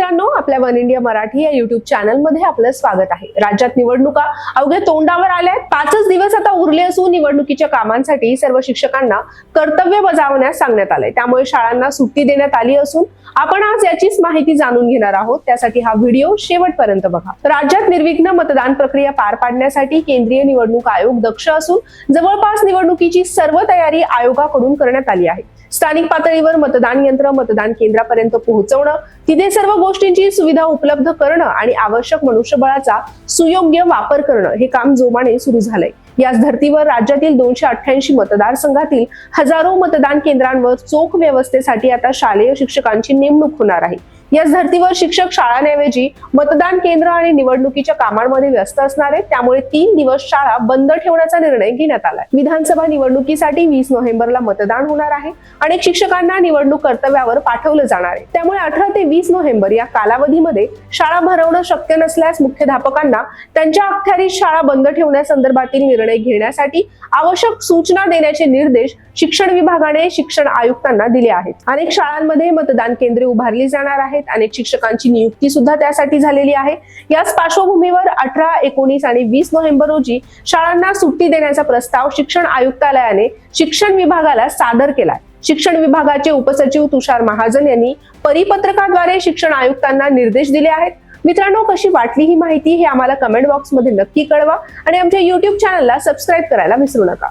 मित्रांनो, आपल्या one India Marathi या युट्यूब चॅनल मध्ये आपलं स्वागत आहे। राज्यात निवडणुका अवघ्या तोंडावर आल्यात। 5च दिवस आता उरले असून निवडणुकीच्या कामांसाठी सर्व शिक्षकांना कर्तव्य बजावण्यास सांगण्यात आलंय। त्यामुळे शाळांना सुट्टी देण्यात आली असून आपण आज याचीच माहिती जाणून घेणार आहोत। त्यासाठी हा व्हिडिओ शेवटपर्यंत बघा। राज्यात निर्विघ्न मतदान प्रक्रिया पार पाडण्यासाठी केंद्रीय निवडणूक आयोग दक्ष असून जवळपास निवडणुकीची सर्व तयारी आयोगाकडून करण्यात आली आहे। स्थानिक पातळीवर मतदान यंत्र मतदान केंद्रापर्यंत पोहोचवणं, तिथे सर्व गोष्टींची सुविधा उपलब्ध करणं आणि आवश्यक मनुष्यबळाचा सुयोग्य वापर करणं हे काम जोमाने सुरू झालंय। याच धर्तीवर राज्यातील 288 मतदारसंघातील हजारो मतदान केंद्रांवर चोख व्यवस्थेसाठी आता शालेय शिक्षकांची नेमणूक होणार आहे। याच धर्तीवर शिक्षक शाळांऐवजी मतदान केंद्र आणि निवडणुकीच्या कामांमध्ये व्यस्त असणार आहेत। त्यामुळे 3 दिवस शाळा बंद ठेवण्याचा निर्णय घेण्यात आलाय। विधानसभा निवडणुकीसाठी 20 नोव्हेंबरला मतदान होणार आहे। अनेक शिक्षकांना निवडणूक कर्तव्यावर पाठवलं जाणार आहे। त्यामुळे 18 ते 20 नोव्हेंबर या कालावधीमध्ये शाळा भरवणं शक्य नसल्यास मुख्याध्यापकांना त्यांच्या अखत्यारीत शाळा बंद ठेवण्यासंदर्भातील निर्णय घेण्यासाठी आवश्यक सूचना देण्याचे निर्देश शिक्षण विभागाने शिक्षण आयुक्तांना दिले आहेत। अनेक शाळांमध्ये मतदान केंद्रे उभारली जाणार आहेत। अनेक शिक्षकांची नियुक्ती सुद्धा त्यासाठी झालेली आहे। याच पार्श्वभूमीवर 18, 19 आणि 20 नोव्हेंबर रोजी शाळांना सुट्टी देण्याचा प्रस्ताव शिक्षण आयुक्तालयाने शिक्षण विभागाला सादर केलाय। शिक्षण विभागाचे उपसचिव तुषार महाजन यांनी परिपत्रकाद्वारे शिक्षण आयुक्तांना निर्देश दिले आहेत। मित्रांनो, कशी वाटली ही माहिती हे आम्हाला कमेंट बॉक्स मध्ये नक्की कळवा आणि आमच्या YouTube चॅनलला सबस्क्राईब करायला विसरू नका।